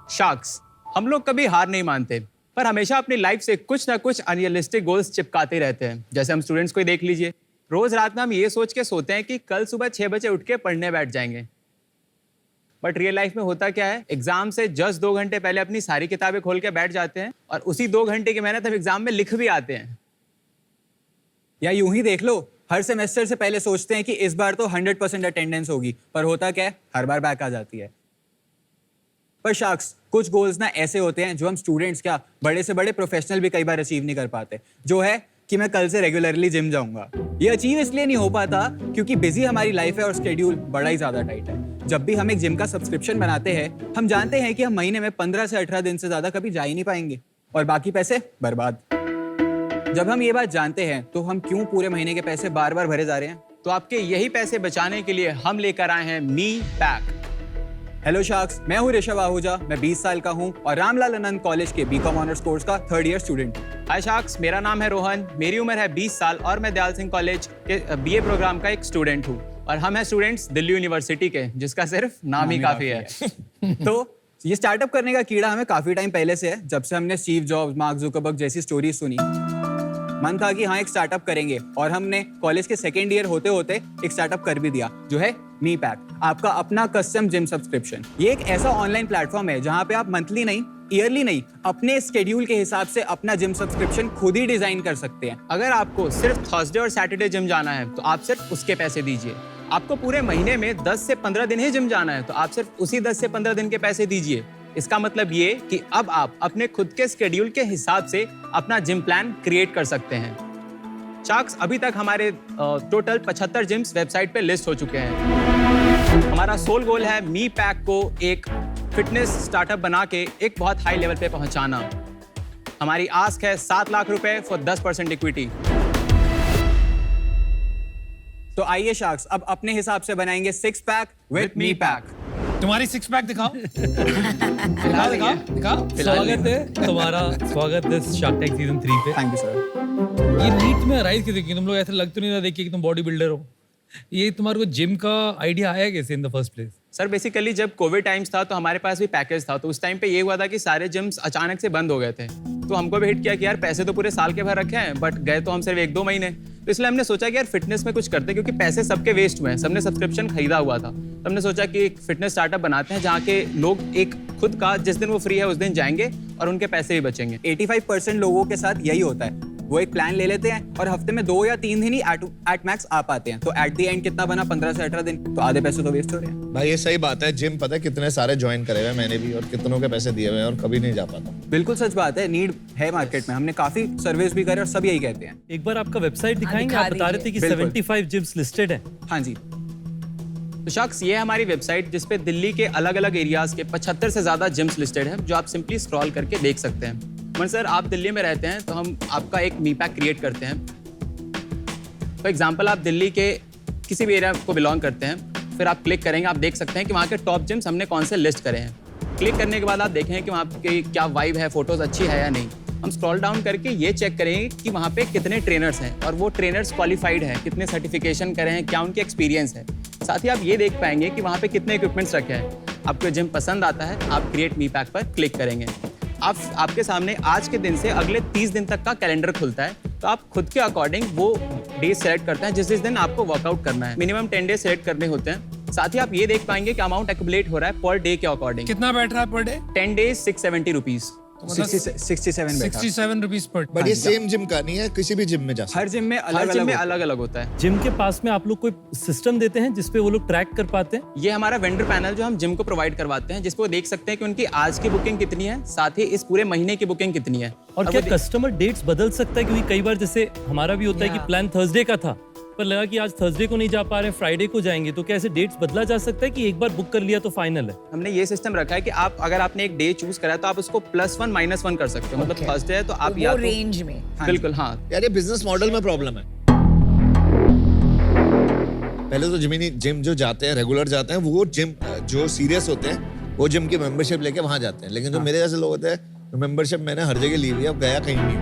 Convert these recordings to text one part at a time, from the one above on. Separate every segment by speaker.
Speaker 1: Sharks, हम लोग कभी हार नहीं मानते, पर हमेशा अपनी लाइफ से कुछ ना कुछ अनरियलिस्टिक गोल्स चिपकाते रहते हैं। जैसे हम स्टूडेंट्स को ही देख लीजिए, रोज रात में हम ये सोच के सोते हैं कि कल सुबह 6 बजे उठ के पढ़ने बैठ जाएंगे, बट रियल लाइफ में होता क्या है, एग्जाम से जस्ट 2 घंटे पहले अपनी सारी किताबें खोल के बैठ जाते हैं और उसी 2 घंटे की मेहनत हम एग्जाम में लिख भी आते हैं।
Speaker 2: या यूं ही देख लो, हर सेमेस्टर से पहले सोचते हैं कि इस बार तो 100% अटेंडेंस होगी, पर होता क्या है, हर बार बैक आ जाती है। पर शार्क्स, कुछ गोल्स ना ऐसे होते हैं जो हम स्टूडेंट्स क्या, बड़े से बड़े प्रोफेशनल भी कई बार अचीव नहीं कर पाते। जो है कि मैं कल से रेगुलरली जिम जाऊंगा। ये अचीव इसलिए नहीं हो पाता क्योंकि बिजी हमारी लाइफ है और स्केड्यूल बड़ा ही ज्यादा टाइट है। जब भी हम एक जिम का सब्सक्रिप्शन बनाते हैं, हम जानते हैं कि हम महीने में 15 से 18 दिन से ज्यादा कभी जा ही नहीं पाएंगे और बाकी पैसे बर्बाद। जब हम ये बात जानते हैं तो हम क्यों पूरे महीने के पैसे बार बार भरे जा रहे हैं?
Speaker 1: तो आपके यही पैसे बचाने के लिए हम लेकर आए हैं मी पैक।
Speaker 2: हेलो शार्क्स, मैं हूँ ऋषभ आहूजा, मैं 20 साल का हूँ और रामलाल आनंद कॉलेज के बीकॉम ऑनर्स कोर्स का 3rd ईयर स्टूडेंट हूँ।
Speaker 1: हाय शार्क्स, मेरा नाम है रोहन, मेरी उम्र है 20 साल और मैं दयाल सिंह कॉलेज के बीए प्रोग्राम का एक स्टूडेंट हूँ। और हम हैं स्टूडेंट्स दिल्ली यूनिवर्सिटी के, जिसका सिर्फ नाम ही काफी है।
Speaker 2: तो ये स्टार्टअप करने का कीड़ा हमें काफी टाइम पहले से है। जब से हमने स्टीव जॉब्स, मार्क जुकरबर्ग जैसी स्टोरी सुनी, मन था कि हाँ एक स्टार्टअप करेंगे और हमने कॉलेज के 2nd ईयर होते होते एक स्टार्टअप कर भी दिया, जो है मी पैक, आपका अपना कस्टम जिम सब्सक्रिप्शन। ये एक ऐसा ऑनलाइन प्लेटफॉर्म है जहाँ पे आप मंथली नहीं, ईयरली नहीं, अपने स्केड्यूल के हिसाब से अपना जिम सब्सक्रिप्शन खुद ही डिजाइन कर सकते हैं।
Speaker 1: अगर आपको सिर्फ थर्सडे और सैटरडे जिम जाना है तो आप सिर्फ उसके पैसे दीजिए। आपको पूरे महीने में 10 से 15 दिन ही जिम जाना है तो आप सिर्फ उसी 10 से 15 दिन के पैसे दीजिए। इसका मतलब ये कि अब आप अपने खुद के स्केड्यूल के हिसाब से अपना जिम प्लान क्रिएट कर सकते हैं। शार्क्स, अभी तक हमारे टोटल 75 जिम्स वेबसाइट पे लिस्ट हो चुके हैं। हमारा सोल गोल है मी पैक को एक फिटनेस स्टार्टअप बना के एक बहुत हाई लेवल पे पहुंचाना। हमारी आस्क है 7 लाख रुपए फॉर 10% इक्विटी।
Speaker 2: तो आइए शार्क्स, अब अपने हिसाब से बनाएंगे 6 पैक विद मी पैक।
Speaker 3: तुम्हारी 6 पैक दिखाओ। दिखाओ।
Speaker 4: स्वागत है शार्क टैंक सीजन 3 पे।
Speaker 2: Thank you sir.
Speaker 4: ये नीट में राइज कैसे की? तुम लोग ऐसे लग तो नहीं रहा देखिए कि तुम बॉडी बिल्डर हो। ये तुम्हारे को जिम का आइडिया आया कैसे in the first place?
Speaker 1: Sir basically जब कोविड टाइम्स था तो हमारे पास भी पैकेज था, तो उस टाइम पे ये हुआ था कि सारे जिम्स अचानक से बंद हो गए थे। तो हमको भी हिट किया कि यार पैसे तो पूरे साल के भर रखे हैं बट गए तो हम सिर्फ 1-2 महीने। तो इसलिए हमने सोचा कि यार फिटनेस में कुछ करते हैं, क्योंकि पैसे सबके वेस्ट हुए हैं, सबने सब्सक्रिप्शन खरीदा हुआ था। तो हमने सोचा कि एक फिटनेस स्टार्टअप बनाते हैं जहाँ के लोग एक खुद का जिस दिन वो फ्री है उस दिन जाएंगे और उनके पैसे भी बचेंगे।
Speaker 2: 85% लोगों के साथ यही होता है, वो एक प्लान ले लेते हैं और हफ्ते में 2 या 3 दिन ही एट मैक्स आ पाते हैं। तो एट द एंड कितना बना? 15 से 18 दिन। तो आधे पैसे तो वेस्ट हो रहे हैं।
Speaker 5: भाई ये सही बात है। जिम पता है कितने सारे ज्वाइन करे हुए मैंने भी, और कितनों के पैसे दिए हुए हैं और कभी नहीं जा पाता।
Speaker 2: बिल्कुल सच बात है, नीड है मार्केट में। हमने काफी सर्वेस भी करे और सब यही कहते हैं।
Speaker 4: एक बार आपका वेबसाइट दिखाएंगे? आप बता रहे थे कि 75 जिम्स लिस्टेड है।
Speaker 2: हाँ जी।
Speaker 1: तो शख्स, ये है हमारी वेबसाइट जिसपे दिल्ली के अलग अलग एरियाज के 75 से ज्यादा जिम्स लिस्टेड है, जो आप सिंपली स्क्रॉल करके देख सकते हैं। मन सर, आप दिल्ली में रहते हैं तो हम आपका एक मी पैक क्रिएट करते हैं। फॉर एग्जांपल, आप दिल्ली के किसी भी एरिया को बिलोंग करते हैं, फिर आप क्लिक करेंगे, आप देख सकते हैं कि वहाँ के टॉप जिम्स हमने कौन से लिस्ट करे हैं। क्लिक करने के बाद आप देखें कि वहाँ की क्या वाइब है, फोटोज अच्छी है या नहीं। हम स्क्रॉल डाउन करके ये चेक करेंगे कि वहाँ पे कितने ट्रेनर्स हैं और वो ट्रेनर्स क्वालिफाइड हैं, कितने सर्टिफिकेशन करे हैं, क्या उनके एक्सपीरियंस है। साथ ही आप ये देख पाएंगे कि वहाँ पे कितने इक्विपमेंट्स रखे हैं। आपको जिम पसंद आता है, आप क्रिएट मी पैक पर क्लिक करेंगे। आपके सामने आज के दिन से अगले 30 दिन तक का कैलेंडर खुलता है, तो आप खुद के अकॉर्डिंग वो डे सेलेक्ट करते हैं जिस दिन आपको वर्कआउट करना है। मिनिमम 10 डेज सेलेक्ट करने होते हैं। साथ ही आप ये देख पाएंगे कि अमाउंट एक्यूमुलेट हो रहा है पर डे के अकॉर्डिंग।
Speaker 3: कितना बैठ रहा है per day?
Speaker 1: 10 days 670 rupees.
Speaker 2: 67
Speaker 3: rupees per.
Speaker 5: But ये सेम जिम का नहीं है, किसी भी जिम में जा सकते।
Speaker 2: हर जिम में
Speaker 1: अलग अलग होता है।
Speaker 4: जिम के पास में आप लोग कोई सिस्टम देते हैं जिसपे वो लोग ट्रैक कर पाते हैं?
Speaker 1: ये हमारा वेंडर पैनल जो हम जिम को प्रोवाइड करवाते हैं, जिसपे वो देख सकते हैं कि उनकी आज की बुकिंग कितनी है, साथ ही इस पूरे महीने की बुकिंग कितनी है।
Speaker 4: और क्या कस्टमर डेट्स बदल सकता है? क्योंकि कई बार जैसे हमारा भी होता है कि प्लान थर्सडे का था पर लगा कि आज थर्सडे को नहीं जा पा रहे हैं, फ्राइडे को जाएंगे। तो क्या ऐसे डेट्स बदला जा सकता है कि एक बार बुक कर लिया तो फाइनल है?
Speaker 1: हमने ये सिस्टम रखा है कि आप अगर आपने एक डे चूज करा है तो आप उसको +1 -1 कर सकते हो। मतलब थर्सडे है तो आप या
Speaker 6: रेंज में।
Speaker 1: बिल्कुल हाँ।
Speaker 5: यार ये बिजनेस मॉडल में प्रॉब्लम है। पहले तो जिम जो जाते हैं, रेगुलर जाते हैं, वो जिम जो सीरियस होते हैं वो जिम की मेंबरशिप लेके वहां जाते हैं। लेकिन जो मेरे जैसे लोग होते हैं, मेंबरशिप मैंने हर जगह ली हुई है, अब गया कहीं नहीं।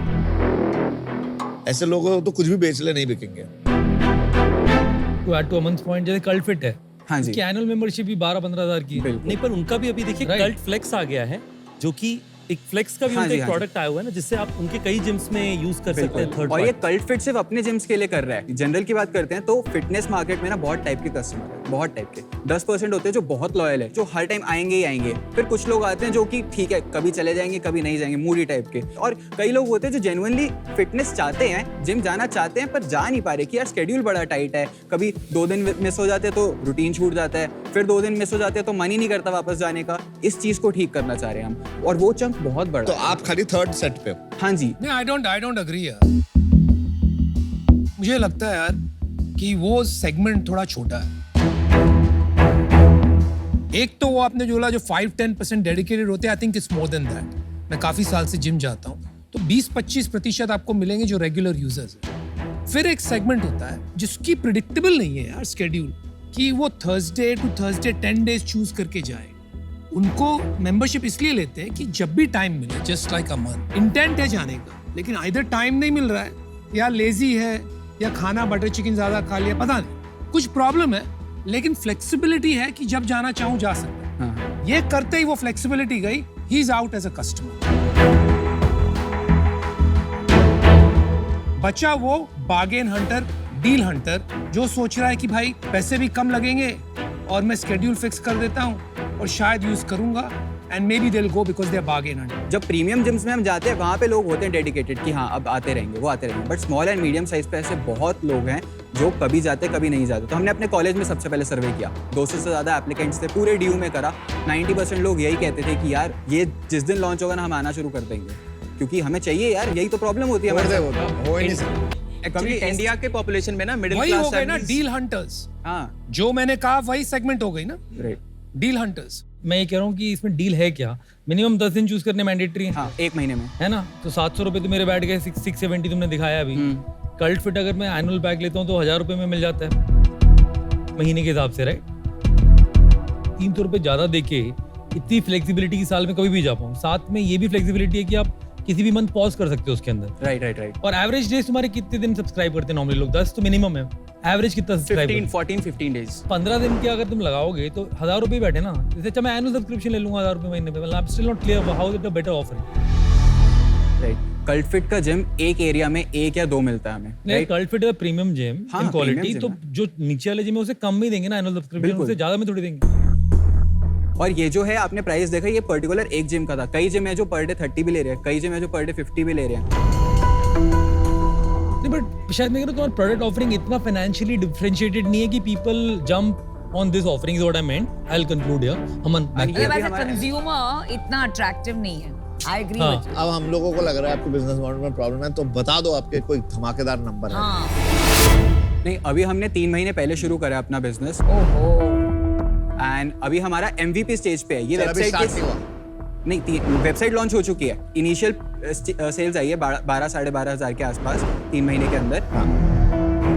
Speaker 5: ऐसे लोगों को तो कुछ भी बेच ले, नहीं बिकेंगे।
Speaker 4: टू ऐड टू अमन्स पॉइंट, जैसे कल्ट फिट है,
Speaker 2: हाँ जी,
Speaker 4: एनुअल मेंबरशिप भी 12-15 हज़ार की है। नहीं, पर उनका भी अभी देखिए कल्ट फ्लेक्स आ गया है जो कि एक फ्लेक्स का भी
Speaker 2: हाँ
Speaker 4: उनका
Speaker 2: जी,
Speaker 4: एक
Speaker 2: हाँ जी।
Speaker 4: प्रोडक्ट आया हुआ है ना, जिससे आप उनके कई जिम्स में यूज कर सकते हैं थर्ड
Speaker 2: और ये
Speaker 4: पार्टी।
Speaker 2: कल्ट फिट सिर्फ अपने जिम्स के लिए कर रहा है। जनरल की बात करते हैं तो फिटनेस मार्केट में ना बहुत टाइप के कस्टमर है, बहुत टाइप के। 10% होते हैं जो बहुत लॉयल है, जो हर टाइम आएंगे ही आएंगे। फिर कुछ लोग आते हैं जो कि ठीक है, कभी चले जाएंगे कभी नहीं जाएंगे, मूडी टाइप के। और कई लोग होते हैं जो जेन्युइनली फिटनेस चाहते हैं, जिम जाना चाहते हैं, पर जा नहीं पा रहे कि यार शेड्यूल बड़ा टाइट है, कभी 2 दिन मिस हो जाते हैं तो रूटीन छूट जाता है, फिर 2 दिन मिस हो जाते हैं तो मन ही नहीं करता वापस जाने का। इस चीज को ठीक करना चाह रहे हैं हम, और वो चंक बहुत बड़ा
Speaker 5: तो
Speaker 2: है।
Speaker 5: आप खाली थर्ड सेट पे हो।
Speaker 2: हाँ जी,
Speaker 3: नहीं, आई डोंट एग्री यार। मुझे लगता है यार कि वो सेगमेंट थोड़ा छोटा है। एक तो वो आपने जो बोला जो 5-10% डेडिकेटेड होते हैं, I think it's more than that. मैं काफी साल से जिम जाता हूँ, तो 20-25% आपको मिलेंगे जो रेगुलर यूजर्स हैं। फिर एक सेगमेंट होता है जिसकी प्रिडिक्टेबल नहीं है यार शेड्यूल, कि वो Thursday to Thursday 10 days choose करके जाए। उनको मेंबरशिप इसलिए लेते हैं कि जब भी टाइम मिले, just like a month, intent है जाने का, लेकिन आइदर टाइम नहीं मिल रहा है, या लेजी है, या खाना बटर चिकन ज्यादा खा लिया, पता नहीं कुछ प्रॉब्लम है, लेकिन फ्लेक्सिबिलिटी है कि जब जाना चाहूं जा सकता है। ये करते ही वो फ्लेक्सिबिलिटी गई, he is out as a customer. बचा वो बार्गेन हंटर, डील हंटर, जो सोच रहा है कि भाई पैसे भी कम लगेंगे और मैं स्केड्यूल फिक्स कर देता हूं और शायद यूज करूंगा, and maybe they will go because they are bargain hunter.
Speaker 2: जब प्रीमियम जिम्स में हम जाते हैं वहाँ पे लोग होते हैं डेडिकेटेड कि हाँ अब आते रहेंगे, वो आते रहेंगे। But small and medium size पे ऐसे बहुत लोग हैं जो कभी जाते कभी नहीं जाते। तो हमने अपने कॉलेज में सबसे पहले सर्वे किया, 200 से ज़्यादा एप्लीकेंट्स थे, पूरे ड्यू में करा। 90% लोग यही कहते थे कि यार ये जिस दिन लॉन्च होगा ना हम आना शुरू कर देंगे, क्योंकि हमें चाहिए यार, यही तो प्रॉब्लम होती है हमारे साथ।
Speaker 5: हो ही नहीं सकता।
Speaker 1: एक्चुअली इंडिया के पॉपुलेशन में ना मिडिल
Speaker 3: वही हो
Speaker 1: क्लास
Speaker 3: गए ना डील हंटर्स,
Speaker 2: हाँ
Speaker 3: जो मैंने कहा वही सेगमेंट हो गई ना,
Speaker 2: राइट,
Speaker 3: डील हंटर्स।
Speaker 4: मैं ये कह रहा हूँ कि इसमें डील है क्या? मिनिमम 10 दिन चूज करने मैंडेटरी है,
Speaker 2: हाँ 1 महीने में।
Speaker 4: है ना? तो 700 रुपए तो मेरे बैठ गए, 670 तुमने दिखाया अभी। कल्ट फिट अगर मैं एनुअल पैक लेता हूँ तो 1000 रुपए में मिल जाता है महीने के हिसाब से, राइट? 300 रुपए ज्यादा देके इतनी फ्लेक्सिबिलिटी की साल में कभी भी जा पाऊँ। साथ में ये भी फ्लेक्सिबिलिटी है कि आप किसी भी मंथ पॉज कर सकते हो उसके अंदर।
Speaker 2: राइट।
Speaker 4: और एवरेज डेज तुम्हारे कितने दिन सब्सक्राइब करते हैं नॉर्मली लोग? 10 तो मिनिमम है। एवरेज कितना सब्सक्राइब?
Speaker 1: 15 डेज।
Speaker 4: 15 दिन के अगर तुम लगाओगे तो 1000 रुपए बैठे ना। जैसे अच्छा मैं एनुअल सब्सक्रिप्शन ले लूंगा 1000 रुपए महीने पे, मतलब still not clear how it a better offer.
Speaker 2: Right, cult fit का जिम एक एरिया में 1 या 2 मिलता है हमें।
Speaker 4: नहीं, कल्ट फिट है प्रीमियम जिम
Speaker 2: हाँ,
Speaker 4: इन क्वालिटी,
Speaker 2: premium
Speaker 4: तो
Speaker 2: gym है।
Speaker 4: जो नीचे वाले जिम है उसे कम ही देंगे ना एनुअल सब्सक्रिप्शन,
Speaker 2: बिल्कुल।
Speaker 4: उससे ज्यादा में थोड़ी देंगे।
Speaker 2: और ये जो है आपने प्राइस देखा, ये पर्टिकुलर एक जिम का था। कई जिम है जो पर डे 30 भी ले रहे हैं, कई जिम है जो पर डे 50 भी ले रहे हैं।
Speaker 4: नहीं बट शायद मैं कह रहा हूं तुम्हारा प्रोडक्ट ऑफरिंग इतना फाइनेंशियली डिफरेंशिएटेड नहीं है कि people jump on this offering, is what I meant. I will conclude here. Aman back to you.
Speaker 2: ये भी
Speaker 6: एज अ
Speaker 2: हमारा-
Speaker 6: कंज्यूमर इतना अट्रैक्टिव नहीं है। आई एग्री
Speaker 4: हाँ।
Speaker 6: With you.
Speaker 5: अब हम लोगों को लग रहा है आपके बिजनेस मॉडल में प्रॉब्लम है, तो बता दो आपके कोई धमाकेदार नंबर है।
Speaker 6: हाँ,
Speaker 2: नहीं, अभी हमने 3 महीने पहले शुरू करा अपना बिजनेस,
Speaker 6: ओहो,
Speaker 2: एंड अभी हमारा MVP स्टेज पे है। ये
Speaker 5: चल, अभी
Speaker 2: वेबसाइट
Speaker 5: start नहीं हुआ।
Speaker 2: नहीं, वेबसाइट लॉन्च हो चुकी है। इनिशियल सेल्स आई है 12-12.5 हज़ार के आसपास 3 महीने के अंदर।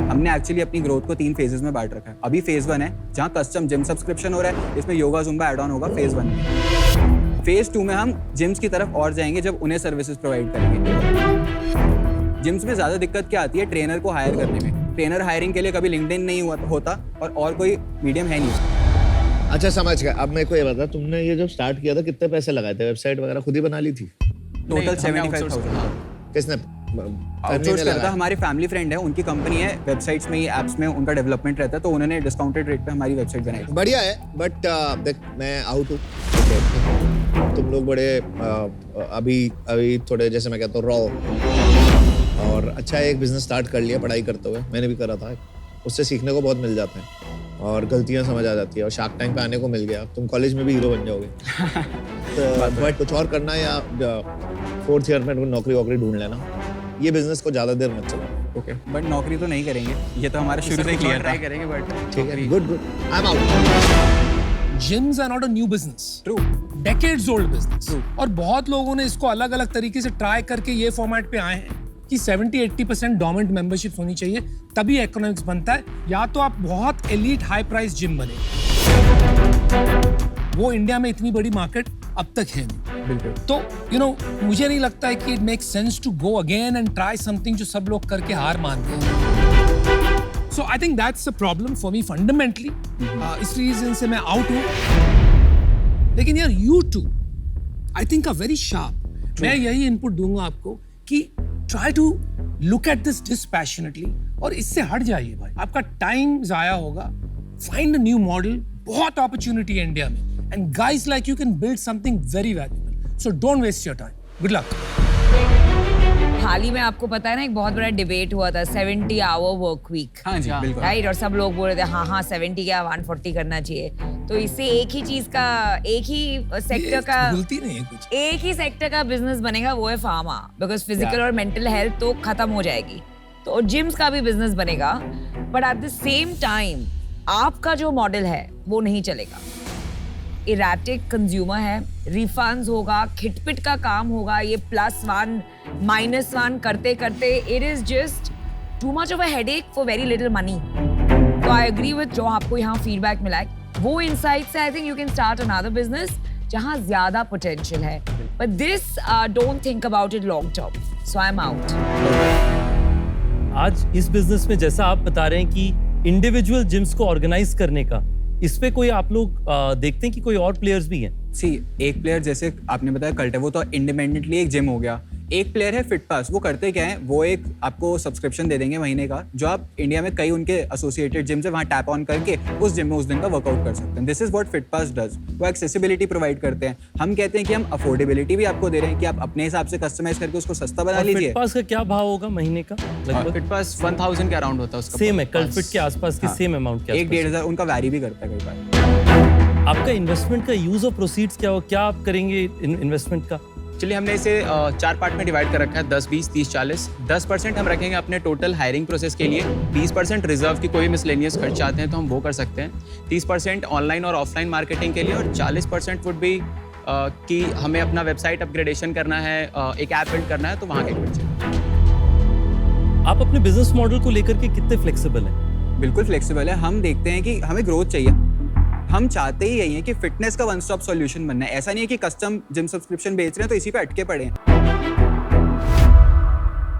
Speaker 2: हमने एक्चुअली अपनी ग्रोथ को 3 फेजेस में बांट रखा है। अभी फेज 1 है जहाँ कस्टम जिम सब्सक्रिप्शन हो रहा है, इसमें योगा जुम्बा एड ऑन होगा फेज 1 में। फेज 2 में हम जिम्स की तरफ और जाएंगे जब उन्हें सर्विसेज प्रोवाइड करेंगे। जिम्स में ज़्यादा दिक्कत क्या आती है? ट्रेनर को हायर करने में। ट्रेनर हायरिंग के लिए कभी लिंक्डइन नहीं होता और कोई मीडियम है नहीं।
Speaker 5: अच्छा, समझ गया। अब मेरे को ये बता, तुमने ये जब स्टार्ट किया था कितने पैसे लगाए थे? वेबसाइट वगैरह खुद ही बना ली थी?
Speaker 2: टोटल 75,000।
Speaker 5: किसने?
Speaker 2: आउटसोर्स करता, हमारे फैमिली फ्रेंड है, उनकी कंपनी है, वेबसाइट्स में ही एप्स में उनका डेवलपमेंट रहता है, तो उन्होंने डिस्काउंटेड रेट पे हमारी वेबसाइट बनाई।
Speaker 5: बढ़िया है, बट देख मैं आउट हूँ, तुम लोग बड़े अभी थोड़े जैसे मैं कहता हूँ रॉ, और अच्छा एक बिजनेस स्टार्ट कर लिया पढ़ाई करते हुए, मैंने भी करा था। उससे सीखने को बहुत मिल जाता है और गलतियां समझ आ जाती है, और शार्क टैंक पे आने को मिल गया, तुम कॉलेज में भी हीरो बन जाओगे। तो बट कुछ और करना, या 4th ईयर में नौकरी वोकरी ढूंढ लेना। ये बिजनेस को ज्यादा देर मत चलाओ।
Speaker 2: ओके, बट नौकरी तो नहीं करेंगे, ये तो हमारा शुरू से ही क्लियर
Speaker 1: ट्राई
Speaker 2: था।
Speaker 1: करेंगे बट
Speaker 5: ठीक है, good I am out.
Speaker 3: Gyms are not a new business,
Speaker 2: true,
Speaker 3: decades old business, और बहुत लोगों ने इसको अलग अलग तरीके से ट्राई करके ये फॉर्मेट पे आए हैं कि 70-80% डोमेंट मेंबरशिप होनी चाहिए, तभी इकोनॉमिक्स बनता है। या तो आप बहुत एलीट हाई प्राइस जिम बने, वो इंडिया में इतनी बड़ी मार्केट अब तक है नहीं।
Speaker 2: बिल्कुल।
Speaker 3: तो मुझे नहीं लगता है कि it makes sense to go again and try something जो सब लोग करके हार मान गए। So I think that's a problem for me fundamentally. इस रीजन से मैं आउट हूँ। लेकिन यार YouTube, I think very sharp. मैं यही इनपुट दूंगा आपको कि try to look at this dispassionately और इससे हट जाइए भाई, आपका टाइम जाया होगा। फाइंड अ न्यू मॉडल, बहुत अपॉर्चुनिटी है इंडिया में, and guys like you can build something very valuable, so don't waste your time. Good luck.
Speaker 6: हाल ही में आपको पता है ना, एक बहुत बड़ा डिबेट हुआ था 70 आवर वर्क वीक,
Speaker 2: हाँ जी बिल्कुल।
Speaker 6: राइट? और सब लोग बोल रहे थे हाँ 70 क्या 140 करना चाहिए। तो इससे एक ही चीज का, एक ही सेक्टर का,
Speaker 3: भूलती नहीं है कुछ।
Speaker 6: एक ही सेक्टर का बिजनेस बनेगा, वो है फार्मा, बिकॉज फिजिकल और मेंटल हेल्थ तो खत्म हो जाएगी। तो जिम्स का भी बिजनेस बनेगा, but at the same time आपका जो मॉडल है वो नहीं चलेगा। इरेटिक कंज्यूमर है, रिफंड्स होगा, खिटपिट का काम होगा, ये +1 -1 करते करते it is just too much of a headache for very little money. तो आई एग्री विद जो आपको यहाँ फीडबैक मिला है, वो इनसाइट से I think you can start another business जहाँ ज्यादा पोटेंशियल है, but this don't think about it long term, so I am out.
Speaker 7: आज इस बिजनेस में जैसा आप बता रहे हैं कि इंडिविजुअल जिम्स को ऑर्गेनाइज करने का, इस पे कोई आप लोग देखते हैं कि कोई और प्लेयर्स भी हैं?
Speaker 2: एक प्लेयर जैसे आपने बताया कल्ट है, वो तो इंडिपेंडेंटली एक जिम हो गया। एक प्लेयर है फिटपास, वो करते क्या है, वो एक आपको सब्सक्रिप्शन दे देंगे महीने का, जो आप इंडिया में कई उनके एसोसिएटेड जिम से वहाँ टैप ऑन करके उस जिम में उस दिन का वर्कआउट कर सकते हैं। This is what Fitpass does. वो एक्सेसिबिलिटी प्रोवाइड करते हैं। हम कहते हैं कि हम अफोर्डेबिलिटी भी आपको दे रहे हैं कि आप अपने हिसाब से कस्टमाइज करके उसको सस्ता बना लीजिए।
Speaker 7: फिटपास का क्या भाव होगा महीने का लगभग?
Speaker 1: फिटपास 1000 के अराउंड होता है उसका।
Speaker 7: सेम है, कल्ट फिट के आसपास के सेम अमाउंट के आसपास।
Speaker 2: 1-1.5 हज़ार उनका वैरी भी करता है कई बार।
Speaker 7: आपका इन्वेस्टमेंट का यूज ऑफ प्रोसीड्स क्या हो, क्या आप करेंगे इन्वेस्टमेंट का?
Speaker 1: चलिए, हमने इसे 4 पार्ट में डिवाइड कर रखा है, 10, 20, 30, 40। 10% हम रखेंगे अपने टोटल हायरिंग प्रोसेस के लिए, 20% रिजर्व की कोई मिसलेनियस खर्च आते हैं तो हम वो कर सकते हैं, 30% ऑनलाइन और ऑफलाइन मार्केटिंग के लिए, और 40% वुड बी कि हमें अपना वेबसाइट अपग्रेडेशन करना है, एक ऐप बिल्ड करना है, तो वहाँ के खर्चे।
Speaker 7: आप अपने बिजनेस मॉडल को लेकर के कितने फ्लेक्सिबल हैं?
Speaker 2: बिल्कुल फ्लेक्सिबल है। हम देखते हैं कि हमें ग्रोथ चाहिए, हम चाहते ही यही है कि फिटनेस का वन स्टॉप सॉल्यूशन बनना है। ऐसा नहीं है कि कस्टम जिम सब्सक्रिप्शन बेच रहे हैं तो इसी पे अटके पड़े हैं।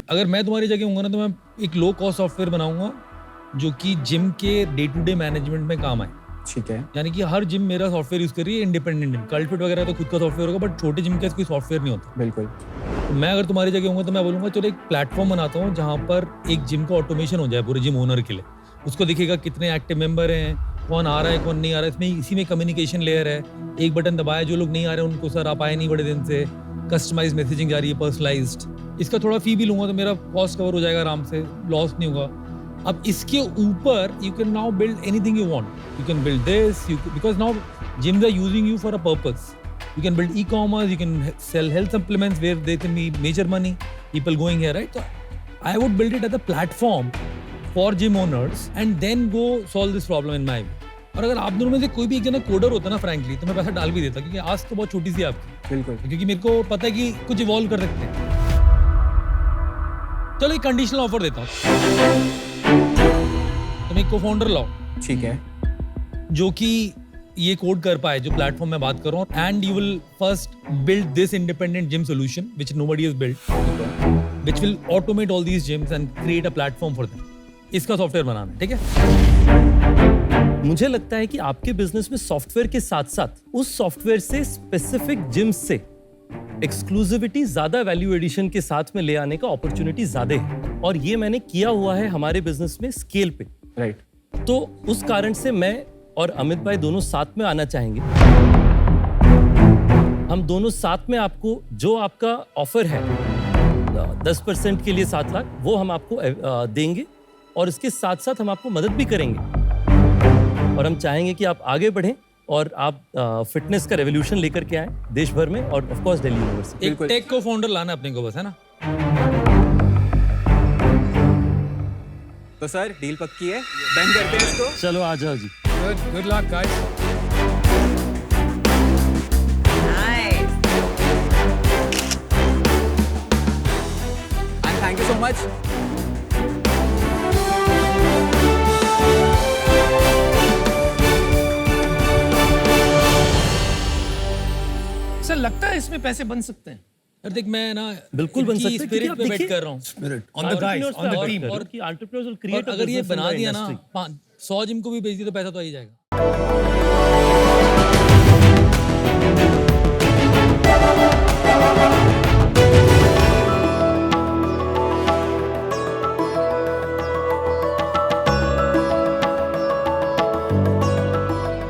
Speaker 4: अगर मैं तुम्हारी जगह होऊंगा ना, तो मैं एक लो कॉस्ट सॉफ्टवेयर बनाऊंगा जो कि जिम के डे टू डे मैनेजमेंट में काम आए।
Speaker 2: ठीक है।
Speaker 4: यानी कि हर जिम मेरा सॉफ्टवेयर यूज कर रही है, इंडिपेंडेंट जिम। कल्ट फिट वगैरह तो खुद का सॉफ्टवेयर होगा, बट छोटे जिम का कोई सॉफ्टवेयर नहीं होता।
Speaker 2: बिल्कुल।
Speaker 4: तो मैं अगर तुम्हारी जगह होऊंगा तो मैं बोलूंगा चलो एक प्लेटफॉर्म बनाता हूँ जहाँ पर एक जिम का ऑटोमेशन हो जाए पूरे जिम ओनर के लिए। उसको दिखेगा कितने एक्टिव मेंबर हैं, कौन आ रहा है कौन नहीं आ रहा है, इसमें इसी में कम्युनिकेशन लेयर है। एक बटन दबाया, जो लोग नहीं आ रहे हैं उनको सर आप आए नहीं बड़े दिन से, कस्टमाइज मैसेजिंग जा रही है, पर्सनलाइज्ड। इसका थोड़ा फी भी लूंगा तो मेरा कॉस्ट कवर हो जाएगा आराम से, लॉस नहीं होगा। अब इसके ऊपर you can now build anything you want, you can build this, because now gyms are using you for a purpose. You can build e-commerce, you can sell health supplements where there can be major money, people going here, right? So I would build it as a platform for gym owners and then go solve this problem in my way. और अगर आप दोनों में से कोई भी एक जना कोडर होता ना फ्रैंकली, तो मैं पैसा डाल भी देता, क्योंकि आज तो बहुत छोटी सी आपकी।
Speaker 2: बिल्कुल।
Speaker 4: क्योंकि मेरे को पता है कि कुछ इवॉल्व कर सकते हैं। चलो एक कंडीशनल ऑफर देता हूँ, तुम एक को-फाउंडर लाओ,
Speaker 2: ठीक है,
Speaker 4: जो कि ये कोड कर पाए जो प्लेटफॉर्म में बात कर रहा हूँ, and you will first build this independent gym solution which nobody has built, which will automate all these gyms and create a platform for them. इसका सॉफ्टवेयर बनाना है, ठीक है?
Speaker 7: मुझे लगता है कि आपके बिजनेस में सॉफ्टवेयर के साथ साथ उस सॉफ्टवेयर से स्पेसिफिक जिम्स से एक्सक्लूसिविटी, ज्यादा वैल्यू एडिशन के साथ में ले आने का अपॉर्चुनिटी ज्यादा है, और ये मैंने किया हुआ है हमारे बिजनेस में स्केल पे।
Speaker 2: राइट।
Speaker 7: तो उस कारण से मैं और अमित भाई दोनों साथ में आना चाहेंगे। हम दोनों साथ में आपको जो आपका ऑफर है 10% के लिए 7 लाख, वो हम आपको देंगे, और इसके साथ साथ हम आपको मदद भी करेंगे, और हम चाहेंगे कि आप आगे बढ़ें और आप फिटनेस का रेवोल्यूशन लेकर के आए देश भर में, और ऑफ कोर्स दिल्ली यूनिवर्सिटी।
Speaker 4: एक टेक को फाउंडर लाना अपने को, बस, है ना?
Speaker 2: तो सर डील पक्की है, डन करते हैं इसको।
Speaker 7: चलो आ जाओ जी।
Speaker 3: Good luck, guys.
Speaker 6: Nice.
Speaker 2: And thank you so much.
Speaker 3: Sir लगता है इसमें पैसे बन सकते हैं।
Speaker 4: यार देख, मैं ना
Speaker 7: बिल्कुल बन सकते हैं,
Speaker 4: स्पिरिट
Speaker 7: क्योंकि
Speaker 4: पे
Speaker 7: आप
Speaker 4: वेट
Speaker 7: देखिए,
Speaker 4: कर रहा हूँ।
Speaker 3: Spirit on the guys, on the team.
Speaker 7: और कि एंटरप्रेन्योर्स विल क्रिएट,
Speaker 4: और अगर ये बना दिया ना, 100 जिम को भी बेच दिया तो पैसा तो आ ही जाएगा।